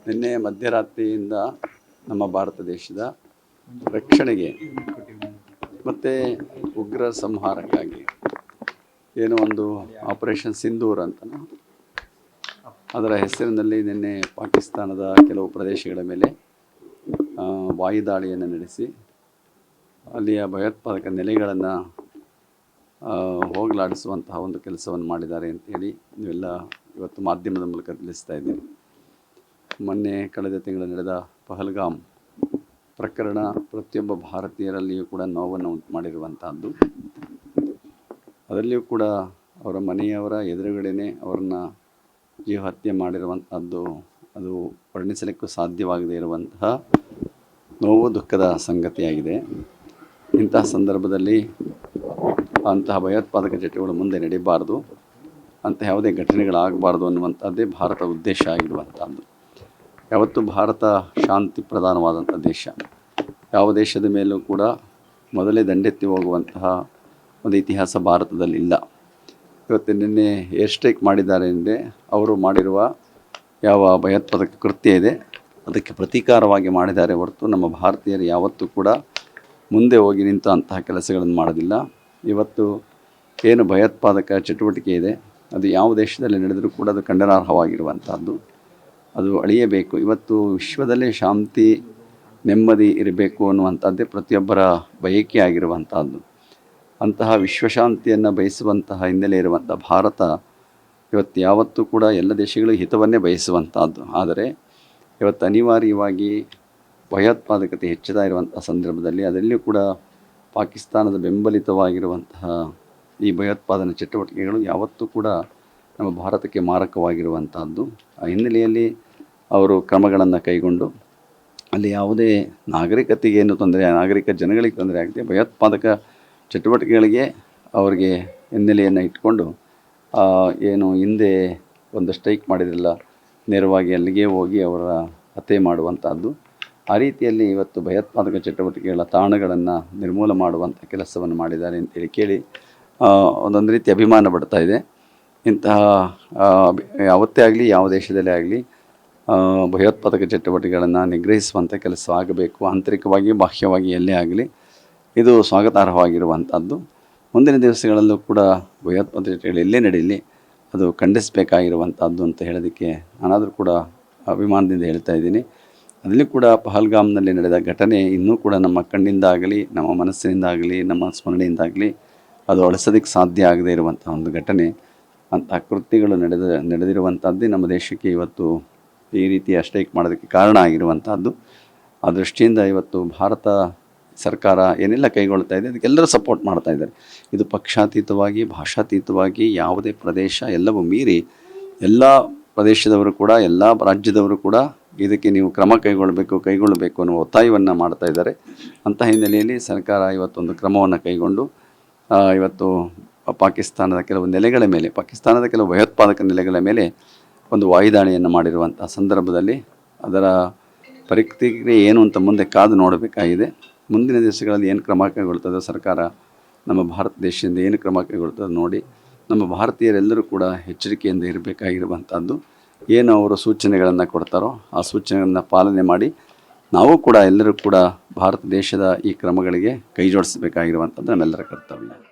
ನಿನ್ನೆ ಮಧ್ಯರಾತ್ರಿಯಿಂದ ನಮ್ಮ ಭಾರತ ದೇಶದ ರಕ್ಷಣೆಗೆ ಮತ್ತು ಉಗ್ರ ಸಂಹಾರಕ್ಕಾಗಿ ಏನೋ ಒಂದು ಆಪರೇಷನ್ ಸಿಂಧೂರ್ ಅಂತ ಅದರ ಹೆಸರಿನಲ್ಲಿ ನಿನ್ನೆ ಪಾಕಿಸ್ತಾನದ ಕೆಲವು ಪ್ರದೇಶಗಳ ಮೇಲೆ ವಾಯುದಾಳಿಯನ್ನು ನಡೆಸಿ ಅಲ್ಲಿಯ ಭಯೋತ್ಪಾದಕ ನೆಲೆಗಳನ್ನು ಹೋಗಲಾಡಿಸುವಂತಹ ಒಂದು ಕೆಲಸವನ್ನು ಮಾಡಿದ್ದಾರೆ ಅಂತೇಳಿ ನೀವೆಲ್ಲ ಇವತ್ತು ಮಾಧ್ಯಮದ ಮೂಲಕ ತಿಳಿಸ್ತಾ ಇದ್ದೀವಿ. ಮೊನ್ನೆ ಕಳೆದ ತಿಂಗಳು ನಡೆದ ಪಹಲ್ಗಾಮ್ ಪ್ರಕರಣ ಪ್ರತಿಯೊಬ್ಬ ಭಾರತೀಯರಲ್ಲಿಯೂ ಕೂಡ ನೋವನ್ನು ಉಂಟು ಮಾಡಿರುವಂತಹದ್ದು. ಅದರಲ್ಲಿಯೂ ಕೂಡ ಅವರ ಮನೆಯವರ ಎದುರುಗಡೆನೇ ಅವರನ್ನು ಜೀವ ಹತ್ಯೆ ಮಾಡಿರುವಂಥದ್ದು ಅದು ವರ್ಣಿಸಲಿಕ್ಕೂ ಸಾಧ್ಯವಾಗದೇ ಇರುವಂತಹ ನೋವು ದುಃಖದ ಸಂಗತಿಯಾಗಿದೆ. ಇಂತಹ ಸಂದರ್ಭದಲ್ಲಿ ಅಂತಹ ಭಯೋತ್ಪಾದಕ ಚಟುವಟಿಕೆಗಳು ಮುಂದೆ ನಡೀಬಾರ್ದು, ಅಂಥ ಯಾವುದೇ ಘಟನೆಗಳಾಗಬಾರ್ದು ಅನ್ನುವಂಥದ್ದೇ ಭಾರತ ಉದ್ದೇಶ ಆಗಿರುವಂಥದ್ದು. ಯಾವತ್ತೂ ಭಾರತ ಶಾಂತಿ ಪ್ರಧಾನವಾದಂಥ ದೇಶ. ಯಾವ ದೇಶದ ಮೇಲೂ ಕೂಡ ಮೊದಲೇ ದಂಡೆತ್ತಿ ಹೋಗುವಂತಹ ಒಂದು ಇತಿಹಾಸ ಭಾರತದಲ್ಲಿ ಇಲ್ಲ. ಇವತ್ತು ನಿನ್ನೆ ಏರ್ ಸ್ಟ್ರೈಕ್ ಮಾಡಿದ್ದಾರೆ ಎಂದರೆ ಅವರು ಮಾಡಿರುವ ಯಾವ ಭಯೋತ್ಪಾದಕ ಕೃತ್ಯ ಇದೆ ಅದಕ್ಕೆ ಪ್ರತೀಕಾರವಾಗಿ ಮಾಡಿದ್ದಾರೆ ಹೊರತು ನಮ್ಮ ಭಾರತೀಯರು ಯಾವತ್ತೂ ಕೂಡ ಮುಂದೆ ಹೋಗಿ ನಿಂತು ಅಂತಹ ಕೆಲಸಗಳನ್ನು ಮಾಡೋದಿಲ್ಲ. ಇವತ್ತು ಏನು ಭಯೋತ್ಪಾದಕ ಚಟುವಟಿಕೆ ಇದೆ ಅದು ಯಾವ ದೇಶದಲ್ಲಿ ನಡೆದರೂ ಕೂಡ ಅದು ಖಂಡನಾರ್ಹವಾಗಿರುವಂಥದ್ದು. ಅದು ಅಳಿಯಬೇಕು. ಇವತ್ತು ವಿಶ್ವದಲ್ಲೇ ಶಾಂತಿ ನೆಮ್ಮದಿ ಇರಬೇಕು ಅನ್ನುವಂಥದ್ದೇ ಪ್ರತಿಯೊಬ್ಬರ ಬಯಕೆ ಆಗಿರುವಂಥದ್ದು. ಅಂತಹ ವಿಶ್ವಶಾಂತಿಯನ್ನು ಬಯಸುವಂತಹ ಹಿನ್ನೆಲೆ ಇರುವಂಥ ಭಾರತ ಇವತ್ತು ಯಾವತ್ತೂ ಕೂಡ ಎಲ್ಲ ದೇಶಗಳು ಹಿತವನ್ನೇ ಬಯಸುವಂಥದ್ದು. ಆದರೆ ಇವತ್ತು ಅನಿವಾರ್ಯವಾಗಿ ಭಯೋತ್ಪಾದಕತೆ ಹೆಚ್ಚುತ್ತಾ ಇರುವಂಥ ಸಂದರ್ಭದಲ್ಲಿ ಅದರಲ್ಲಿಯೂ ಕೂಡ ಪಾಕಿಸ್ತಾನದ ಬೆಂಬಲಿತವಾಗಿರುವಂತಹ ಈ ಭಯೋತ್ಪಾದನಾ ಚಟುವಟಿಕೆಗಳು ಯಾವತ್ತೂ ಕೂಡ ನಮ್ಮ ಭಾರತಕ್ಕೆ ಮಾರಕವಾಗಿರುವಂಥದ್ದು. ಆ ಹಿನ್ನೆಲೆಯಲ್ಲಿ ಅವರು ಕ್ರಮಗಳನ್ನು ಕೈಗೊಂಡು ಅಲ್ಲಿ ಯಾವುದೇ ನಾಗರಿಕತೆಗೆ ಏನು ತೊಂದರೆ, ನಾಗರಿಕ ಜನಗಳಿಗೆ ತೊಂದರೆ ಆಗದೆ ಭಯೋತ್ಪಾದಕ ಚಟುವಟಿಕೆಗಳಿಗೆ ಅವರಿಗೆ ಹಿನ್ನೆಲೆಯನ್ನು ಇಟ್ಕೊಂಡು ಏನು ಹಿಂದೆ ಒಂದು ಸ್ಟ್ರೈಕ್ ಮಾಡಿದ್ರಲ್ಲ ನೇರವಾಗಿ ಅಲ್ಲಿಗೆ ಹೋಗಿ ಅವರ ಹತ್ಯೆ ಮಾಡುವಂಥದ್ದು. ಆ ರೀತಿಯಲ್ಲಿ ಇವತ್ತು ಭಯೋತ್ಪಾದಕ ಚಟುವಟಿಕೆಗಳ ತಾಣಗಳನ್ನು ನಿರ್ಮೂಲ ಮಾಡುವಂಥ ಕೆಲಸವನ್ನು ಮಾಡಿದ್ದಾರೆ ಅಂತೇಳಿ ಕೇಳಿ ಒಂದೊಂದು ರೀತಿ ಅಭಿಮಾನ ಪಡ್ತಾ ಇದೆ. ಇಂತಹ ಯಾವತ್ತೇ ಆಗಲಿ ಯಾವ ದೇಶದಲ್ಲೇ ಆಗಲಿ ಭಯೋತ್ಪಾದಕ ಚಟುವಟಿಕೆಗಳನ್ನು ನಿಗ್ರಹಿಸುವಂಥ ಕೆಲಸ ಆಗಬೇಕು. ಆಂತರಿಕವಾಗಿ ಬಾಹ್ಯವಾಗಿ ಎಲ್ಲೇ ಆಗಲಿ ಇದು ಸ್ವಾಗತಾರ್ಹವಾಗಿರುವಂಥದ್ದು. ಮುಂದಿನ ದಿವಸಗಳಲ್ಲೂ ಕೂಡ ಭಯೋತ್ಪಾದಕ ಚಟುವಟಿಕೆಗಳು ಎಲ್ಲೇ ನಡೀಲಿ ಅದು ಖಂಡಿಸಬೇಕಾಗಿರುವಂಥದ್ದು ಅಂತ ಹೇಳೋದಕ್ಕೆ ನಾನಾದರೂ ಕೂಡ ಅಭಿಮಾನದಿಂದ ಹೇಳ್ತಾ ಇದ್ದೀನಿ. ಅದರಲ್ಲಿ ಕೂಡ ಪಹಲ್ಗಾಮ್ನಲ್ಲಿ ನಡೆದ ಘಟನೆ ಇನ್ನೂ ಕೂಡ ನಮ್ಮ ಕಣ್ಣಿಂದಾಗಲಿ ನಮ್ಮ ಮನಸ್ಸಿನಿಂದಾಗಲಿ ನಮ್ಮ ಸ್ಮರಣೆಯಿಂದಾಗಲಿ ಅದು ಅಳಿಸೋದಕ್ಕೆ ಸಾಧ್ಯ ಆಗದೇ ಇರುವಂಥ ಒಂದು ಘಟನೆ. ಅಂತಹ ಕೃತ್ಯಗಳು ನಡೆದಿರುವಂಥದ್ದೇ ನಮ್ಮ ದೇಶಕ್ಕೆ ಇವತ್ತು ಈ ರೀತಿಯ ಸ್ಟ್ರೈಕ್ ಮಾಡೋದಕ್ಕೆ ಕಾರಣ ಆಗಿರುವಂಥದ್ದು. ಆ ದೃಷ್ಟಿಯಿಂದ ಇವತ್ತು ಭಾರತ ಸರ್ಕಾರ ಏನೆಲ್ಲ ಕೈಗೊಳ್ತಾ ಇದೆ ಅದಕ್ಕೆಲ್ಲರೂ ಸಪೋರ್ಟ್ ಮಾಡ್ತಾ ಇದ್ದಾರೆ. ಇದು ಪಕ್ಷಾತೀತವಾಗಿ ಭಾಷಾತೀತವಾಗಿ ಯಾವುದೇ ಪ್ರದೇಶ ಎಲ್ಲವೂ ಮೀರಿ ಎಲ್ಲ ಪ್ರದೇಶದವರು ಕೂಡ ಎಲ್ಲ ರಾಜ್ಯದವರು ಕೂಡ ಇದಕ್ಕೆ ನೀವು ಕ್ರಮ ಕೈಗೊಳ್ಳಬೇಕು ಅನ್ನುವ ಒತ್ತಾಯವನ್ನು ಮಾಡ್ತಾ ಇದ್ದಾರೆ. ಅಂಥ ಹಿನ್ನೆಲೆಯಲ್ಲಿ ಸರ್ಕಾರ ಇವತ್ತೊಂದು ಕ್ರಮವನ್ನು ಕೈಗೊಂಡು ಇವತ್ತು ಪಾಕಿಸ್ತಾನದ ಕೆಲವು ನೆಲೆಗಳ ಮೇಲೆ, ಪಾಕಿಸ್ತಾನದ ಕೆಲವು ಭಯೋತ್ಪಾದಕ ನೆಲೆಗಳ ಮೇಲೆ ಒಂದು ವಾಯುದಾಳಿಯನ್ನು ಮಾಡಿರುವಂಥ ಸಂದರ್ಭದಲ್ಲಿ ಅದರ ಪ್ರತಿಕ್ರಿಯೆ ಏನು ಅಂತ ಮುಂದೆ ಕಾದು ನೋಡಬೇಕಾಗಿದೆ. ಮುಂದಿನ ದಿವಸಗಳಲ್ಲಿ ಏನು ಕ್ರಮ ಕೈಗೊಳ್ತದೋ ಸರ್ಕಾರ ನಮ್ಮ ಭಾರತ ದೇಶದಿಂದ ಏನು ಕ್ರಮ ಕೈಗೊಳ್ತದೋ ನೋಡಿ ನಮ್ಮ ಭಾರತೀಯರೆಲ್ಲರೂ ಕೂಡ ಎಚ್ಚರಿಕೆಯಿಂದ ಇರಬೇಕಾಗಿರುವಂಥದ್ದು. ಏನು ಅವರು ಸೂಚನೆಗಳನ್ನು ಕೊಡ್ತಾರೋ ಆ ಸೂಚನೆಗಳನ್ನು ಪಾಲನೆ ಮಾಡಿ ನಾವು ಕೂಡ ಎಲ್ಲರೂ ಕೂಡ ಭಾರತ ದೇಶದ ಈ ಕ್ರಮಗಳಿಗೆ ಕೈ ಜೋಡಿಸಬೇಕಾಗಿರುವಂಥದ್ದು ನಮ್ಮೆಲ್ಲರ ಕರ್ತವ್ಯ.